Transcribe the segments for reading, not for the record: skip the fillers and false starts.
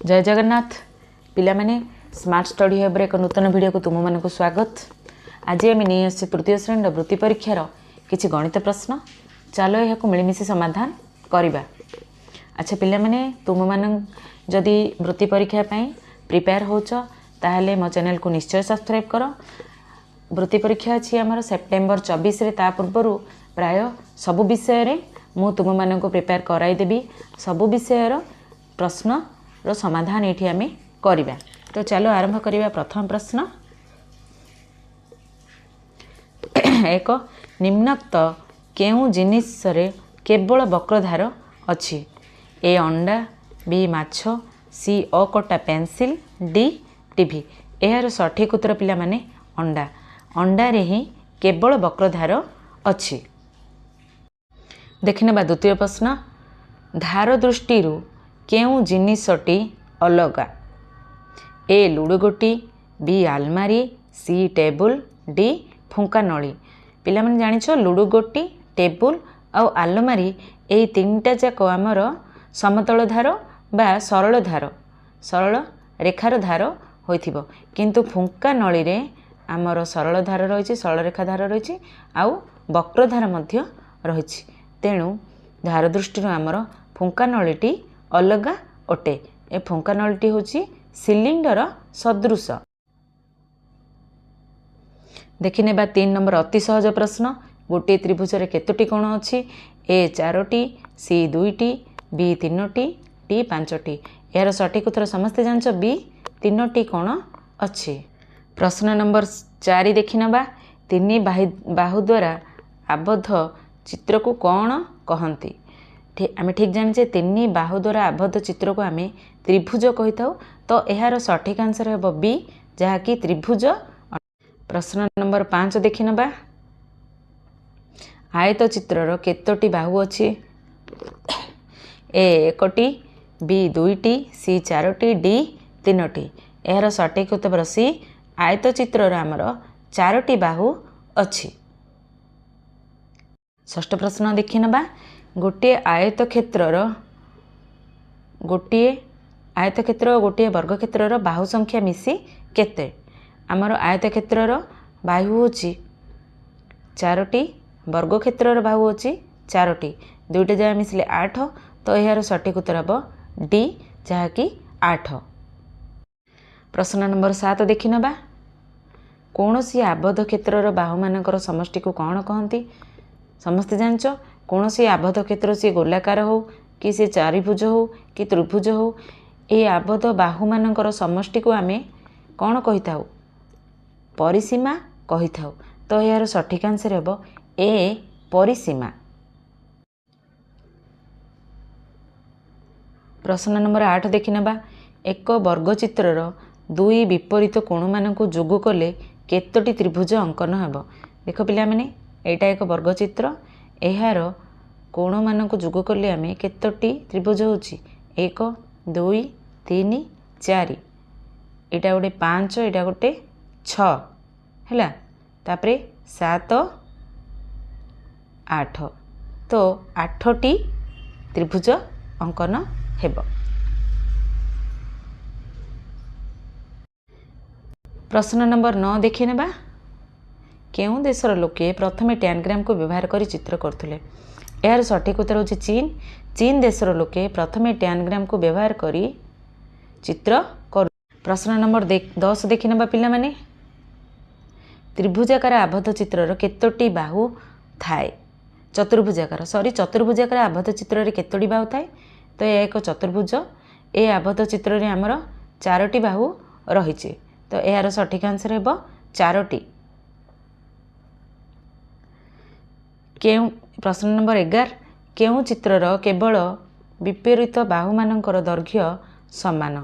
जय जगन्नाथ पिला माने स्मार्ट स्टडी हब एक नूतन वीडियो को तुम मानक स्वागत। आज आम नहीं आस तृतीय श्रेणी वृत्ति परीक्षार किसी गणित प्रश्न। चलो यह मिलमिशि समाधान करवा। अच्छा पिला माने तुम मान जदि वृत्ति परीक्षा प्रिपेयर होच ताहले मो चैनल को निश्चय सब्सक्राइब कर। वृत्ति परीक्षा अच्छी आमर सेप्टेम्बर 24 रे ता पूर्व प्राय सबु विषय रे मु तुम मान प्रिपेयर कराइदेवी। सबु विषयर प्रश्न रो समाधान ये आम करवा। तो चलो आरंभ करवा। प्रथम प्रश्न एक निम्नोक्त केउ जिनिस रे केवल वक्रधार अच्छी? ए अंडा, बी माछ, सी अकटा पेंसिल, डी टीवी। यार सठिक उत्तर पिला माने अंडा। अंडा रे ही केवल वक्रधार अच्छी। देखने द्वितीय प्रश्न धार दृष्टि केउ जिनिसटी अलगा? ए लुडुगोटी, बी आलमारी, सी टेबुल, डी फुंका नली। पिला माने जानिछो लुडुगोटी, टेबुल आ आलमारी ए तीनटा जाक आमर समतल धार बा सरल धार सरल रेखार धार होइथिबो, किंतु फुंका नली रे आमर सरल धार रही, सरल रेखा धार रही आउ वक्रधार मध्य रही। तेणु धार दृष्टि आमर फुंका नलीटी अलगा अटे। ए फुंका नलटी होची सिलिंडर सदृश। देखिने 3 नंबर अति सहज प्रश्न। गोटे त्रिभुज रे केतोटी कोण अछि? ए 4टी, सी 2टी, बी 3टी, डी 5टी। यार सठिक उत्तर समस्ते जानछ बी 3टी कोण अछि। प्रश्न नंबर 4 देखिनबा। 3 बाहु द्वारा आबद्ध चित्र को कौन कहती? आम ठीक जाने 3 बाहु द्वारा आबद्ध चित्र को आम त्रिभुज कही था। तो यार सठिक आंसर है बी जहाँकि त्रिभुज। प्रश्न नंबर 5 देखि नबा। आयत चित्रर केतोटी बाहु अच्छी? ए 1टी, बी 2टी, सी 4टी, डी 3टी। यार सठिक उत्तर सी आयत चित्रर आमर 4टी बाहु अच्छी। षष्ठ प्रश्न देखि नबा। गोटे आयत क्षेत्रर गोटे वर्ग क्षेत्रर बाहु संख्या मिसी केते? आमर आयत क्षेत्रर बाहु होची 4टी, वर्ग क्षेत्रर बाहु होची 4टी, दुईटा जगह मिसले 8। तो यार सठिक उत्तर हम डी जहाँकि 8। प्रश्न नंबर 7 देखि नबा। कौनसी आबद्ध क्षेत्रर बाहु मानकर समष्टि को कौन कहती? समस्ते जानच कौनसी आबद्ध क्षेत्र सी गोलाकार हो कि सी चारिभुज हो कि त्रिभुज हो, ये आबद्ध बाहु मानकर समष्टि को आमे कौन कही थाउ? परिसीमा कही थाउ। तो यार सठिक आंसर हेबो ए परिसीमा। प्रश्न नंबर 8 देखि नबा। एक वर्गचित्रर 2 विपरीत कोण मानक जोग कले केतोटी त्रिभुज अंकन हेबो? देख पिला माने एटा एक वर्गचित्र, यार कोण मानक जोग कले आमे केतोटी त्रिभुज होची? 1 2 3 4। एटा गोटे 5, एटा गोटे 6 हैला, तापरे 7 8। तो 8टी त्रिभुज अंकन हेबो। प्रश्न नंबर 9 देखि नेबा। केउ देशर लोके प्रथमे टैनग्राम को व्यवहार करी चित्र करथुले? यार सठिक उत्तर होची चीन। चीन देशर लोके प्रथमे टैनग्राम को व्यवहार करी चित्र कर। प्रश्न नंबर 10 देखि नेबा पिला माने। त्रिभुजाकार आबद्ध चित्रर केतोटी बाहु थाए? चतुर्भुजाकार चतुर्भुजाकार आबद्ध चित्र रे केतोटी बाहु थाए? तो यह एक चतुर्भुज। ए आबद्ध चित्र रे हमर 4टी बाहु रहिছে। तो यार सठिक आंसर हेबो 4टी। प्रश्न नंबर 11 केउ चित्रर केवल विपरीत बाहु मानकर दैर्घ्य समान?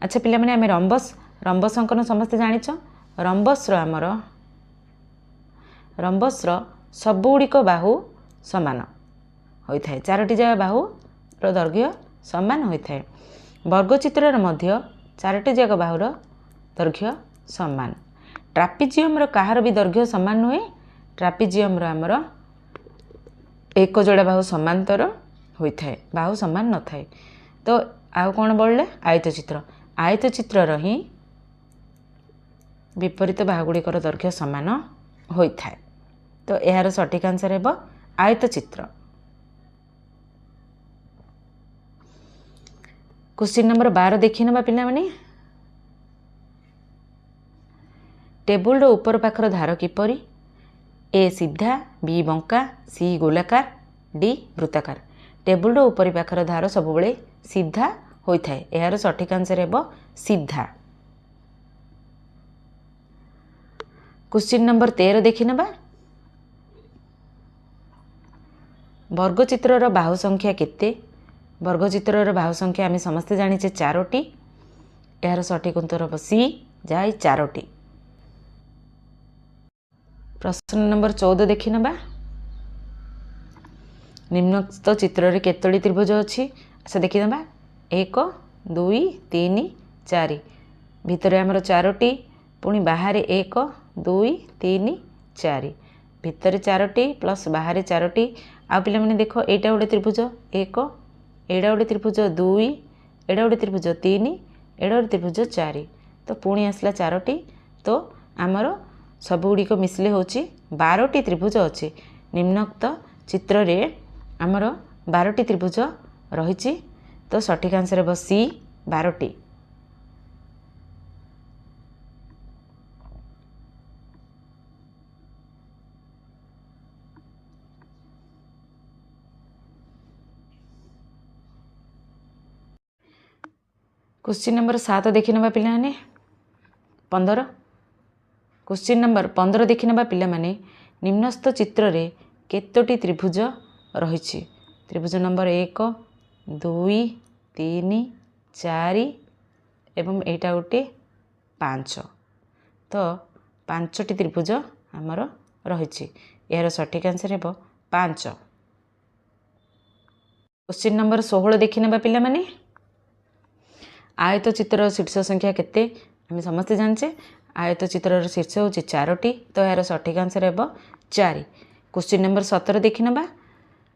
अच्छा पिला माने आमे रंबस अंकन समस्त जानिछ। रंबस सबुगुड़िक बाहु समान होइथाय। 4टी जगह बाहु रो दैर्घ्य समान होइथाय। वर्गचित्रर मध्य 4टी जगह बाहुर दैर्घ्य समान। ट्रापिजियम रो काहार भी दैर्घ्य समान नुहे। ट्रापिजियम रो आमर एक जोड़ा बाहु समांतर होइथाय, बाहु समान न थाए। तो आउ कौन बढ़ले आयतचित्र आयतचित्र ही विपरीत बाहुगुड़िकर दैर्घ्य सामान होता है। तो यार सठिक आंसर है आयतचित्र। क्वेश्चन नंबर 12 देखी ना पिला माने टेबुल ऊपर पाखर धार किपरि ए सीधा बी बंका सी गोलाकार डी वृत्ताकार। टेबुल ऊपर पाखर धार सब बेले सीधा होता है। यार सठिक आंसर है सीधा। क्वेश्चन नंबर 13 देखी ना वर्गचित्र बाहु संख्या केते। वर्गचित्र बाहु संख्या आम समस्ते जाचे 4टी। यार सठिक उत्तर हम सी जहाँ 4टी। प्रश्न नंबर 14 देखी ना निम्नलिखित चित्र केतोटी त्रिभुज अच्छी। अच्छा देखी ना 1 2 3 4 भितर आमर 4टी पुणी बाहर 1 2 3 4 भितर 4टी प्लस बाहर 4टी। आ पिला माने देखो एटा गोटे त्रिभुज 1 एटा गोटे त्रिभुज 2 एटा गोटे त्रिभुज 3 एटा गोटे त्रिभुज 4 तो पुणी आसला 4टी। तो आमर सबुଗୁଡ଼ିक मिसले होची 12टी त्रिभुज अच्छी। निम्नोक्त चित्र रे आमर 12टी त्रिभुज रही। तो सठिक आंसर है सी 12टी। क्वेश्चन नंबर 7 देखी ना पिला माने 15। क्वेश्चन नंबर 15 देखी ना पिला माने निम्नस्थ चित्र रे केतोटी त्रिभुज रही। त्रिभुज नंबर 1 2 3 4 एवं एटा गोटे 5। तो 5टी त्रिभुज आमर रही। यार सठिक आंसर है 5। क्वेश्चन नंबर 16 देखी ना पिला माने आयतचित्र शीर्ष संख्या केते। आम समस्ते जाचे आयतचित्र शीर्ष हूँ 4टी। तो यार सठिक आंसर है 4। क्वेश्चन नंबर 17 देखी ना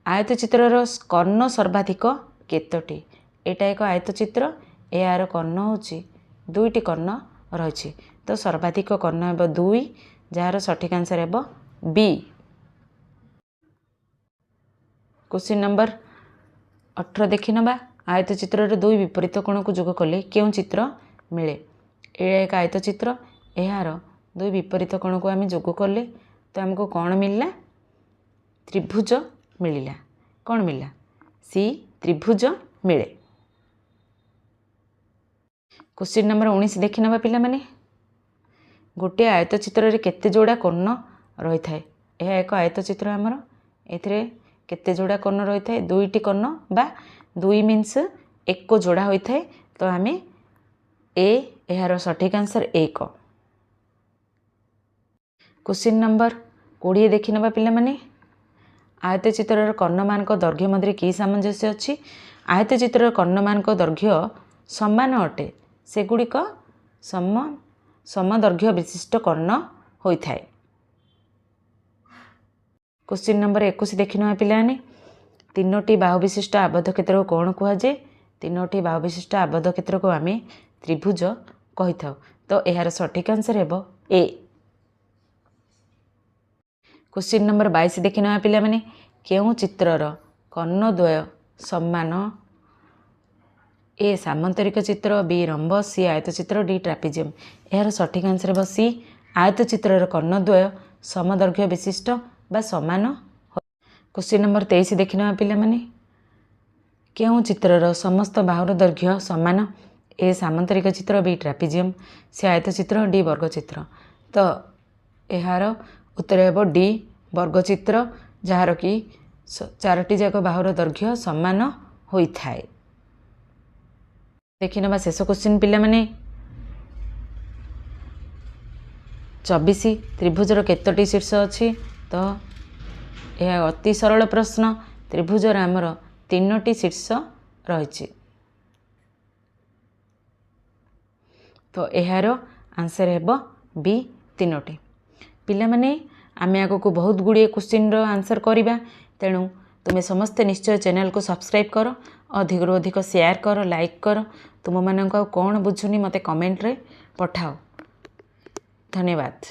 आयतचित्र कर्ण सर्वाधिक केतोटी। एटा एक आयतचित्र यार कर्ण हूँ 2टी कर्ण रही। तो सर्वाधिक कर्ण है 2 जार सठिक आंसर है बी। क्वेश्चन नंबर 18 देखी ना आयतचित्र 2 विपरीत कोण को जोग कले क्यों चित्र मिले। यह एक आयतचित्र यार 2 विपरीत कोण को आम जोग कले तो आमको कौन मिलला त्रिभुज मिलला। कौन मिलला सी त्रिभुज मिले। क्वेश्चन नंबर 19 देखी ना पिला माने गोटे आयतचित्र केते जोड़ा कर्ण रही था। यह एक आयतचित्र आमर ए केते जोड़ा कर्ण रही था 2टी कर्ण बा 2 मीन्स 1 को जोड़ा होता है। तो आम ए यार सठिक आंसर 1। क्वेश्चन नंबर 20 देखी ना पिला माने आयतचित्र कर्ण मान दैर्घ्य मध्य कि सामंजस्य अच्छी। आयतचित्र कर्ण मान दैर्घ्य समान अटे सेगुड़िक समदैर्घ्य विशिष्ट कर्ण होता है। क्वेश्चन नंबर 21 देखी ना पिला माने 3टी बाहु विशिष्ट आबद्ध क्षेत्र को कौन कहुए। 3टी बाहु विशिष्ट आबद्ध क्षेत्र को आम त्रिभुज कही था। तो यार सठिक आंसर है ए। क्वेश्चन नंबर 22 देखी ना पिला माने केउं चित्रर कर्णद्वय समान ए सामंतरिक चित्र बी रंबस सी आयतचित्र डी ट्रापेजियम। यार सठिक आंसर है सी आयतचित्रर कर्णद्वय समदैर्घ्य विशिष्ट बा समान। क्वेश्चन नंबर 23 देखी ना पिला माने केउं चित्रर समस्त बाहुर दैर्घ्य समान ए सामंतरिक चित्र बी ट्रापेजियम सी आयतचित्र डी वर्गचित्र। तो यार उत्तर है डी वर्गचित्र जार कि 4टी जाक बाहुर दैर्घ्य समान होता है। देखी ना शेष क्वेश्चन पिला माने 24 त्रिभुजर केतोटी शीर्ष अच्छी। तो यह अति सरल प्रश्न त्रिभुजर आमर 3टी शीर्ष रही। तो यार आंसर है बी 3टी। पिला माने आमे आगो को बहुत गुड़िए क्वेश्चन आंसर करवा तेणु तुम्हें समस्ते निश्चय चैनल को सब्सक्राइब कर अधिक अधिक शेयर कर लाइक कर तुम मानक कौन बुझुनी मते कमेंट रे पठाओ। धन्यवाद।